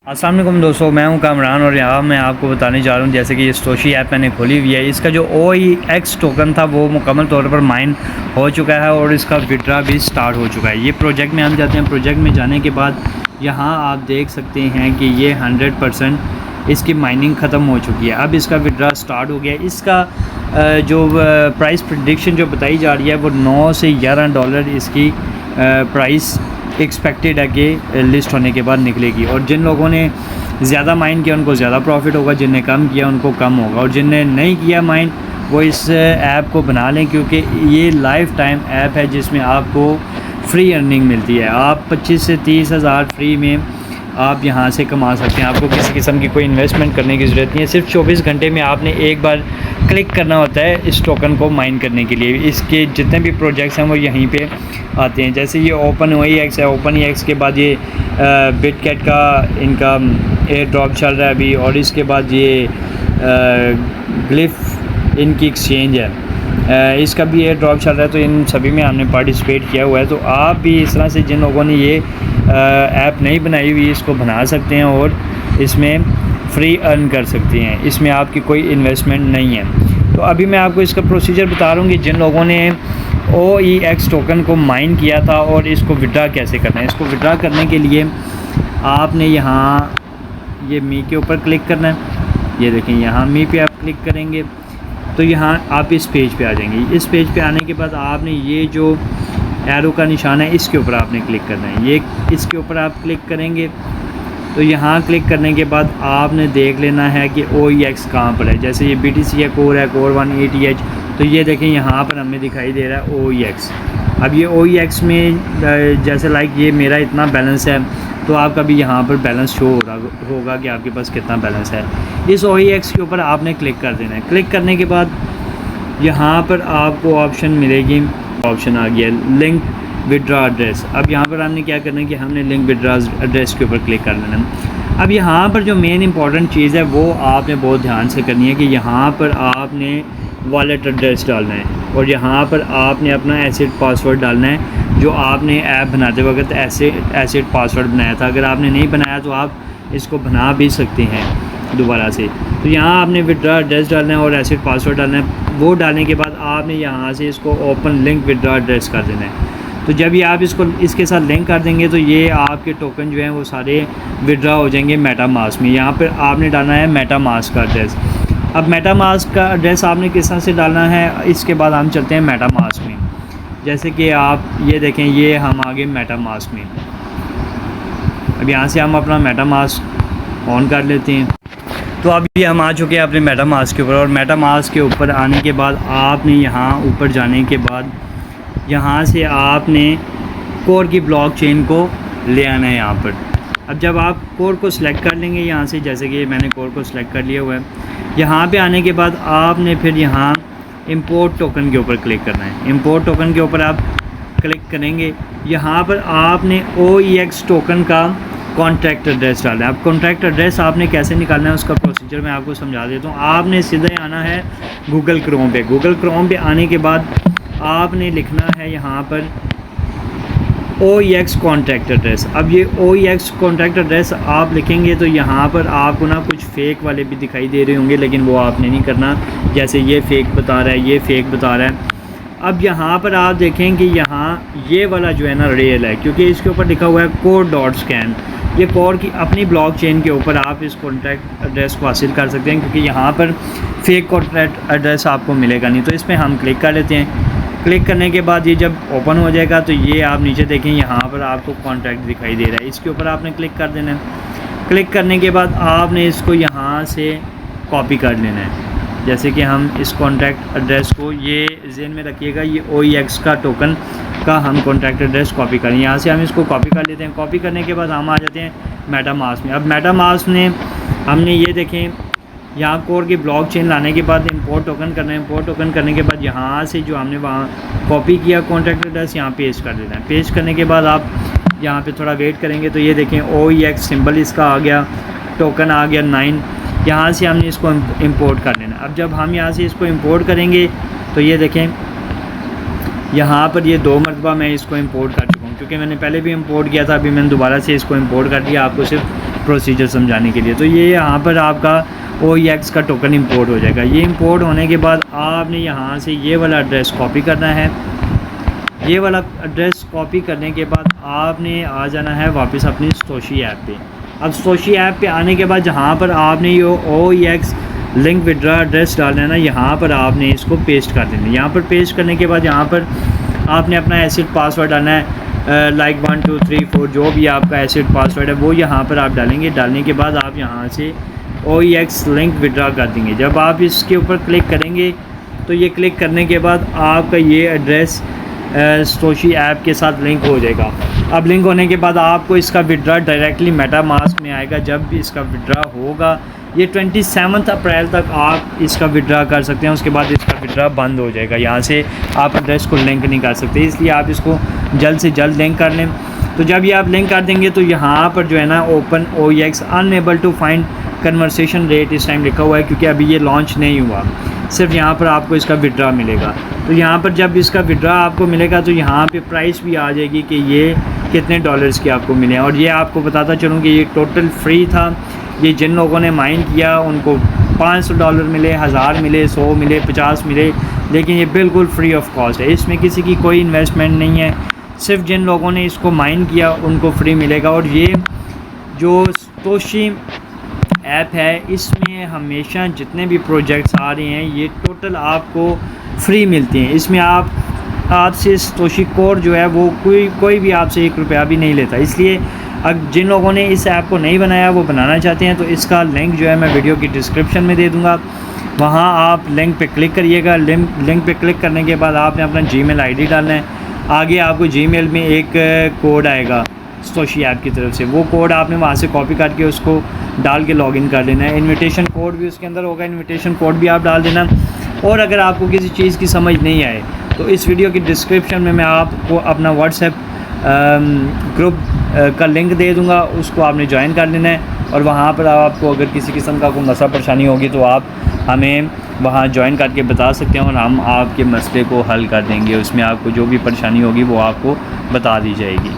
अस्सलाम वालेकुम दोस्तों, मैं हूं कामरान और यहाँ मैं आपको बताने जा रहा हूं जैसे कि ये सतोशी ऐप मैंने खोली हुई है। इसका जो OEX टोकन था वो मुकम्मल तौर पर माइन हो चुका है और इसका विड्रा भी स्टार्ट हो चुका है। ये प्रोजेक्ट में हम जाते हैं। प्रोजेक्ट में जाने के बाद यहाँ आप देख सकते हैं कि ये 100% इसकी माइनिंग ख़त्म हो चुकी है। अब इसका विड्रा स्टार्ट हो गया। इसका जो प्राइस प्रेडिक्शन जो बताई जा रही है वो $9 से $11 इसकी प्राइस एक्सपेक्टेड है कि लिस्ट होने के बाद निकलेगी। और जिन लोगों ने ज़्यादा माइन किया उनको ज़्यादा प्रॉफिट होगा, जिनने कम किया उनको कम होगा। और जिनने नहीं किया माइन वो इस ऐप को बना लें, क्योंकि ये लाइफ टाइम ऐप है जिसमें आपको फ्री अर्निंग मिलती है। आप 25 से 30 हज़ार फ्री में आप यहाँ से कमा सकते हैं। आपको किसी किस्म की कोई इन्वेस्टमेंट करने की ज़रूरत नहीं है। सिर्फ 24 घंटे में आपने एक बार क्लिक करना होता है इस टोकन को माइन करने के लिए। इसके जितने भी प्रोजेक्ट्स हैं वो यहीं पे आते हैं। जैसे ये OpenOEX है। OpenOEX के बाद ये बिटकैट का इनका एयर ड्रॉप चल रहा है अभी, और इसके बाद ये ग्लिफ इनकी एक्सचेंज है, इसका भी एयर ड्रॉप चल रहा है। तो इन सभी में हमने पार्टिसिपेट किया हुआ है। तो आप भी इस तरह से जिन लोगों ने ये ऐप नहीं बनाई हुई इसको बना सकते हैं और इसमें फ्री अर्न कर सकते हैं। इसमें आपकी कोई इन्वेस्टमेंट नहीं है। तो अभी मैं आपको इसका प्रोसीजर बता रहा हूँ कि जिन लोगों ने OEX टोकन को माइन किया था और इसको विड्रा कैसे करना है। इसको विड्रा करने के लिए आपने यहाँ ये मी के ऊपर क्लिक करना है। ये देखें, यहाँ मी पे आप क्लिक करेंगे तो यहाँ आप इस पेज पे आ जाएंगे। इस पेज पे आने के बाद आपने ये जो एरो का निशान है इसके ऊपर आपने क्लिक करना है। ये इसके ऊपर आप क्लिक करेंगे तो यहाँ क्लिक करने के बाद आपने देख लेना है कि OEX कहाँ पर है। जैसे ये BTC है, कोर है, कोर 1 ETH। तो ये देखें यहाँ पर हमें दिखाई दे रहा है OEX। अब ये OEX में जैसे लाइक ये मेरा इतना बैलेंस है तो आपका भी यहाँ पर बैलेंस शो हो रहा होगा कि आपके पास कितना बैलेंस है। इस OEX के ऊपर आपने क्लिक कर देना है। क्लिक करने के बाद यहाँ पर आपको ऑप्शन मिलेगी, ऑप्शन आ गया लिंक विड्रा एड्रेस। अब यहाँ पर हमने क्या करना है कि हमने लिंक विड्रा एड्रेस के ऊपर क्लिक कर देना है। अब यहाँ पर जो मेन इंपॉर्टेंट चीज़ है वो आपने बहुत ध्यान से करनी है कि यहाँ पर आपने वॉलेट एड्रेस डालना है और यहाँ पर आपने अपना एसेट पासवर्ड डालना है जो आपने ऐप बनाते वक्त एसेट पासवर्ड बनाया था। अगर आपने नहीं बनाया तो आप इसको बना भी सकते हैं दोबारा से। तो यहाँ आपने विड्रा एड्रेस डालना है और एसेट पासवर्ड डालना है। वो डालने के बाद आपने यहाँ से इसको ओपन लिंक विड्रा एड्रेस कर देना है। तो जब ये आप इसको इसके साथ लिंक कर देंगे तो ये आपके टोकन जो हैं वो सारे विड्रा हो जाएंगे मेटामास्क में। यहाँ पर आपने डालना है मेटामास्क का एड्रेस। अब मेटामास्क का एड्रेस आपने किस तरह से डालना है, इसके बाद हम चलते हैं मेटामास्क में। जैसे कि आप ये देखें, ये हम आ गए मेटामास्क में। अब यहाँ से हम अपना मेटामास्क ऑन कर लेते हैं। तो अब ये हम आ चुके हैं अपने मेटामास्क के ऊपर। और मेटामास्क के ऊपर आने के बाद आपने यहाँ ऊपर जाने के बाद यहाँ से आपने कोर की ब्लॉकचेन को ले आना है यहाँ पर। अब जब आप कोर को सिलेक्ट कर लेंगे यहाँ से, जैसे कि मैंने कोर को सिलेक्ट कर लिया हुआ है, यहाँ पे आने के बाद आपने फिर यहाँ इंपोर्ट टोकन के ऊपर क्लिक करना है। इंपोर्ट टोकन के ऊपर आप क्लिक करेंगे। यहाँ पर आपने OEX टोकन का कॉन्ट्रैक्ट एड्रेस डालना है। अब कॉन्ट्रैक्ट एड्रेस आपने कैसे निकालना है उसका प्रोसीजर मैं आपको समझा देता हूँ। आपने सीधे आना है गूगल क्रोम पे। गूगल क्रोम पे आने के बाद आपने लिखना है यहाँ पर OEX कॉन्ट्रैक्ट एड्रेस। अब ये OEX कॉन्ट्रैक्ट एड्रेस आप लिखेंगे तो यहाँ पर आपको ना कुछ फ़ेक वाले भी दिखाई दे रहे होंगे, लेकिन वो आपने नहीं करना। जैसे ये फ़ेक बता रहा है, ये फ़ेक बता रहा है। अब यहाँ पर आप देखें कि यहाँ ये वाला जो है ना रियल है, क्योंकि इसके ऊपर लिखा हुआ है core.scan। ये कोर की अपनी ब्लॉकचेन के ऊपर आप इस कॉन्ट्रैक्ट एड्रेस को हासिल कर सकते हैं, क्योंकि यहाँ पर फ़ेक कॉन्ट्रैक्ट एड्रेस आपको मिलेगा नहीं। तो इस पर हम क्लिक कर लेते हैं। क्लिक करने के बाद ये जब ओपन हो जाएगा तो ये आप नीचे देखें, यहाँ पर आपको कॉन्ट्रैक्ट दिखाई दे रहा है। इसके ऊपर आपने क्लिक कर देना है। क्लिक करने के बाद आपने इसको यहाँ से कॉपी कर लेना है। जैसे कि हम इस कॉन्ट्रैक्ट एड्रेस को, ये ज़हन में रखिएगा, ये OEX का टोकन का हम कॉन्ट्रैक्ट एड्रेस कॉपी करें। यहाँ से हम इसको कॉपी कर लेते हैं। कॉपी करने के बाद हम आ जाते हैं मेटामास्क में। अब मेटामास्क में हमने ये देखें, यहाँ कोर की ब्लॉकचेन लाने के बाद इंपोर्ट टोकन करना है। इंपोर्ट टोकन करने के बाद यहाँ से जो हमने वहाँ कॉपी किया कॉन्ट्रैक्ट एड्रेस यहाँ पेस्ट कर देना है। पेस्ट करने के बाद आप यहाँ पे थोड़ा वेट करेंगे तो ये देखें OEX सिंबल इसका आ गया, टोकन आ गया 9। यहाँ से हमने इसको इंपोर्ट कर लेना। अब जब हम यहाँ से इसको इंपोर्ट करेंगे तो ये देखें यहाँ पर ये 2 मरतबा मैं इसको इंपोर्ट कर चुका हूँ, क्योंकि मैंने पहले भी इंपोर्ट किया था। अभी मैंने दोबारा से इसको इंपोर्ट कर दिया। आपको सिर्फ प्रोसीजर समझाने के लिए। तो ये यहाँ पर आपका OEX का टोकन इंपोर्ट हो जाएगा। ये इंपोर्ट होने के बाद आपने यहाँ से ये वाला एड्रेस कॉपी करना है। ये वाला एड्रेस कॉपी करने के बाद आपने आ जाना है वापस अपनी सतोशी ऐप पे। अब सतोशी ऐप पे आने के बाद जहाँ पर आपने ये OEX लिंक विड्रा एड्रेस डालना है ना, यहाँ पर आपने इसको पेस्ट कर देना है। यहाँ पर पेस्ट करने के बाद यहाँ पर आपने अपना एसिड पासवर्ड डालना है, लाइक 1 2 3 4 जो भी आपका एसिड पासवर्ड है वो यहाँ पर आप डालेंगे। डालने के बाद आप यहाँ से OEX लिंक विड्रा कर देंगे। जब आप इसके ऊपर क्लिक करेंगे तो ये क्लिक करने के बाद आपका ये एड्रेस सतोशी ऐप के साथ लिंक हो जाएगा। अब लिंक होने के बाद आपको इसका विड्रा डायरेक्टली मेटामास्क में आएगा। जब भी इसका विड्रा होगा ये 27 अप्रैल तक आप इसका विड्रा कर सकते हैं। उसके बाद इसका विड्रा बंद हो जाएगा। यहाँ से आप एड्रेस को लिंक नहीं कर सकते, इसलिए आप इसको जल्द से जल्द लिंक कर लें। तो जब ये आप लिंक कर देंगे तो यहाँ पर जो है ना open OEX unable to find conversation rate इस टाइम लिखा हुआ है, क्योंकि अभी ये लॉन्च नहीं हुआ। सिर्फ यहाँ पर आपको इसका विड्रा मिलेगा। तो यहाँ पर जब इसका विड्रा आपको मिलेगा तो यहाँ पे प्राइस भी आ जाएगी कि ये कितने डॉलर्स की आपको मिले। और ये आपको बताता चलूँ कि ये टोटल फ्री था। ये जिन लोगों ने माइन किया उनको $500 मिले, 1000 मिले, 100 मिले, 50 मिले, लेकिन ये बिल्कुल फ्री ऑफ कॉस्ट है। इसमें किसी की कोई इन्वेस्टमेंट नहीं है, सिर्फ जिन लोगों ने इसको माइन किया उनको फ्री मिलेगा। और ये जो सतोशी ऐप है इसमें हमेशा जितने भी प्रोजेक्ट्स आ रहे हैं ये टोटल आपको फ्री मिलते हैं। इसमें आपसे सतोशी कोड जो है वो कोई भी आपसे ₹1 भी नहीं लेता। इसलिए जिन लोगों ने इस ऐप को नहीं बनाया वो बनाना चाहते हैं तो इसका लिंक जो है मैं वीडियो की डिस्क्रिप्शन में दे दूँगा। वहाँ आप लिंक पे क्लिक करिएगा। लिंक पे क्लिक करने के बाद आपने अपना Gmail ID डालना है। आगे आपको Gmail में एक कोड आएगा सतोशी ऐप की तरफ से, वो कोड आपने वहाँ से कॉपी करके उसको डाल के लॉगिन कर लेना है। इनविटेशन कोड भी उसके अंदर होगा, इनविटेशन कोड भी आप डाल देना। और अगर आपको किसी चीज़ की समझ नहीं आए तो इस वीडियो की डिस्क्रिप्शन में मैं आपको अपना व्हाट्सएप ग्रुप का लिंक दे दूँगा, उसको आपने ज्वाइन कर लेना है। और वहाँ पर आपको अगर किसी किस्म का कोई मसला परेशानी होगी तो आप हमें वहाँ ज्वाइन करके बता सकते हैं और हम आपके मसले को हल कर देंगे। उसमें आपको जो भी परेशानी होगी वो आपको बता दी जाएगी।